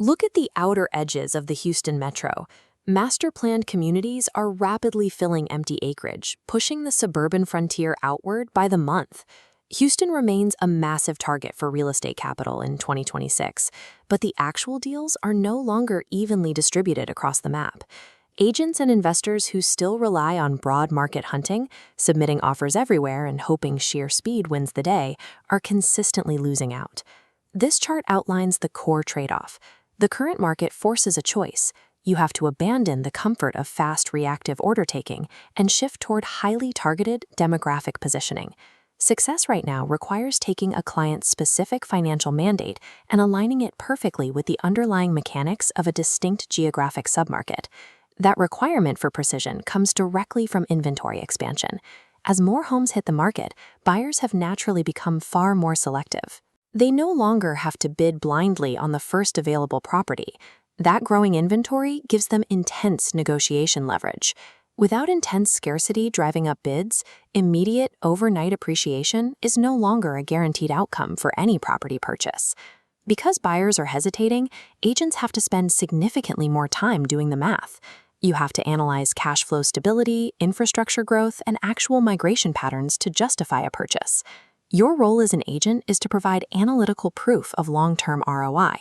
Look at the outer edges of the Houston metro. Master-planned communities are rapidly filling empty acreage, pushing the suburban frontier outward by the month. Houston remains a massive target for real estate capital in 2026, but the actual deals are no longer evenly distributed across the map. Agents and investors who still rely on broad market hunting, submitting offers everywhere and hoping sheer speed wins the day, are consistently losing out. This chart outlines the core trade-off. The current market forces a choice. You have to abandon the comfort of fast reactive order taking and shift toward highly targeted demographic positioning. Success right now requires taking a client's specific financial mandate and aligning it perfectly with the underlying mechanics of a distinct geographic submarket. That requirement for precision comes directly from inventory expansion. As more homes hit the market, buyers have naturally become far more selective. They no longer have to bid blindly on the first available property. That growing inventory gives them intense negotiation leverage. Without intense scarcity driving up bids, immediate overnight appreciation is no longer a guaranteed outcome for any property purchase. Because buyers are hesitating, agents have to spend significantly more time doing the math. You have to analyze cash flow stability, infrastructure growth, and actual migration patterns to justify a purchase. Your role as an agent is to provide analytical proof of long-term ROI.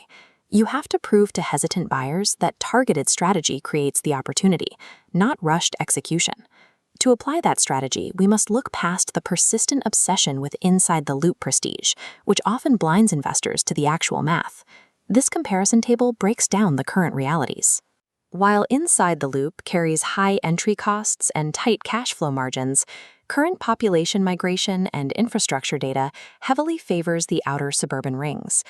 You have to prove to hesitant buyers that targeted strategy creates the opportunity, not rushed execution. To apply that strategy, we must look past the persistent obsession with inside-the-loop prestige, which often blinds investors to the actual math. This comparison table breaks down the current realities. While inside the loop carries high entry costs and tight cash flow margins, current population migration and infrastructure data heavily favors the outer suburban rings.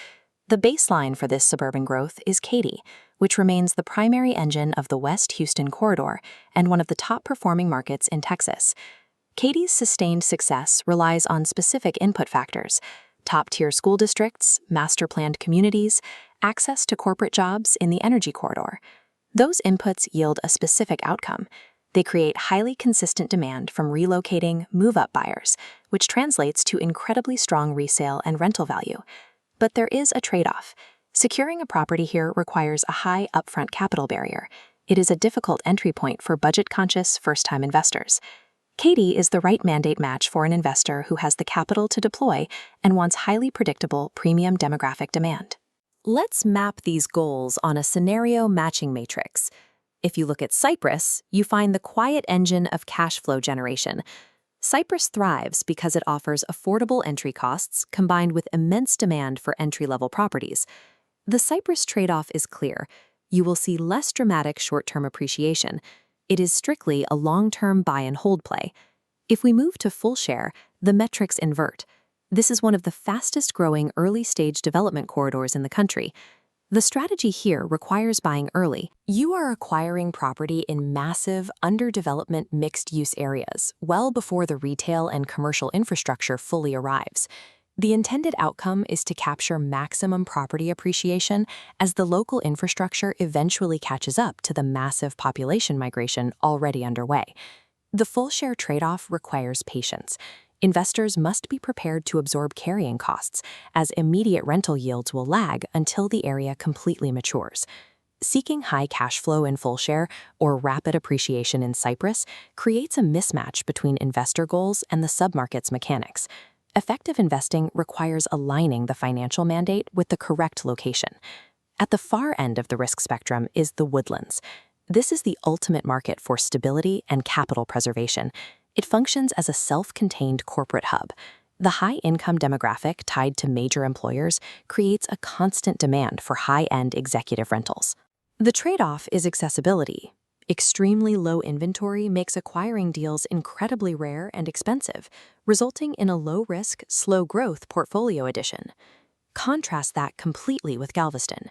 The baseline for this suburban growth is Katy, which remains the primary engine of the West Houston corridor and one of the top-performing markets in Texas. Katy's sustained success relies on specific input factors: top-tier school districts, master-planned communities, access to corporate jobs in the energy corridor. Those inputs yield a specific outcome. They create highly consistent demand from relocating, move-up buyers, which translates to incredibly strong resale and rental value. But there is a trade-off. Securing a property here requires a high upfront capital barrier. It is a difficult entry point for budget-conscious first-time investors. Katy is the right mandate match for an investor who has the capital to deploy and wants highly predictable premium demographic demand. Let's map these goals on a scenario matching matrix. If you look at Cypress, you find the quiet engine of cash flow generation. Cypress thrives because it offers affordable entry costs combined with immense demand for entry-level properties. The Cypress trade-off is clear. You will see less dramatic short-term appreciation. It is strictly a long-term buy-and-hold play. If we move to Fulshear, the metrics invert. This is one of the fastest-growing early-stage development corridors in the country. The strategy here requires buying early. You are acquiring property in massive, underdevelopment mixed-use areas, well before the retail and commercial infrastructure fully arrives. The intended outcome is to capture maximum property appreciation as the local infrastructure eventually catches up to the massive population migration already underway. The Fulshear trade-off requires patience. Investors must be prepared to absorb carrying costs, as immediate rental yields will lag until the area completely matures. Seeking high cash flow in Fulshear or rapid appreciation in Cypress creates a mismatch between investor goals and the submarket's mechanics. Effective investing requires aligning the financial mandate with the correct location. At the far end of the risk spectrum is the Woodlands. This is the ultimate market for stability and capital preservation. It functions as a self-contained corporate hub. The high-income demographic tied to major employers creates a constant demand for high-end executive rentals. The trade-off is accessibility. Extremely low inventory makes acquiring deals incredibly rare and expensive, resulting in a low-risk, slow-growth portfolio addition. Contrast that completely with Galveston.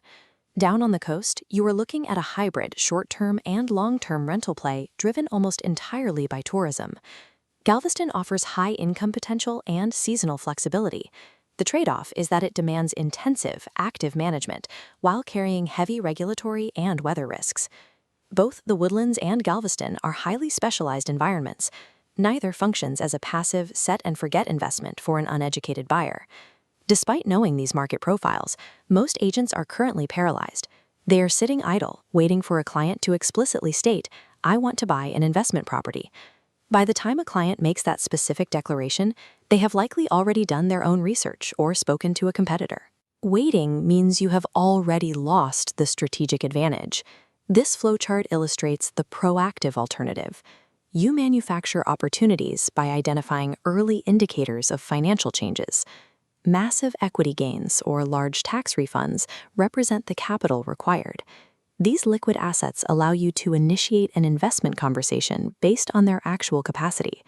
Down on the coast, you are looking at a hybrid short-term and long-term rental play driven almost entirely by tourism. Galveston offers high income potential and seasonal flexibility. The trade-off is that it demands intensive, active management while carrying heavy regulatory and weather risks. Both the Woodlands and Galveston are highly specialized environments. Neither functions as a passive, set-and-forget investment for an uneducated buyer. Despite knowing these market profiles, most agents are currently paralyzed. They are sitting idle, waiting for a client to explicitly state, "I want to buy an investment property." By the time a client makes that specific declaration, they have likely already done their own research or spoken to a competitor. Waiting means you have already lost the strategic advantage. This flowchart illustrates the proactive alternative. You manufacture opportunities by identifying early indicators of financial changes. Massive equity gains or large tax refunds represent the capital required. These liquid assets allow you to initiate an investment conversation based on their actual capacity.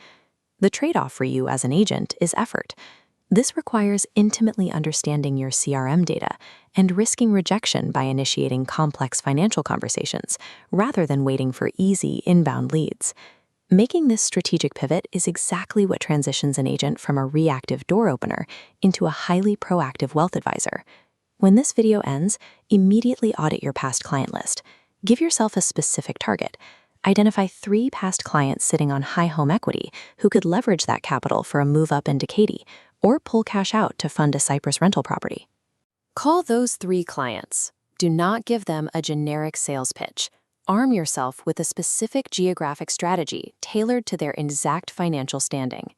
The trade-off for you as an agent is effort. This requires intimately understanding your CRM data and risking rejection by initiating complex financial conversations rather than waiting for easy inbound leads. Making this strategic pivot is exactly what transitions an agent from a reactive door opener into a highly proactive wealth advisor. When this video ends, immediately audit your past client list. Give yourself a specific target. Identify 3 past clients sitting on high home equity who could leverage that capital for a move up into Katy or pull cash out to fund a Cypress rental property. Call those 3 clients. Do not give them a generic sales pitch. Arm yourself with a specific geographic strategy tailored to their exact financial standing.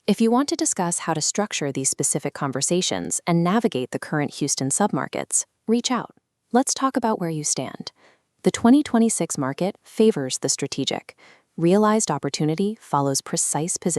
If you want to discuss how to structure these specific conversations and navigate the current Houston submarkets, reach out. Let's talk about where you stand. The 2026 market favors the strategic. Realized opportunity follows precise positioning.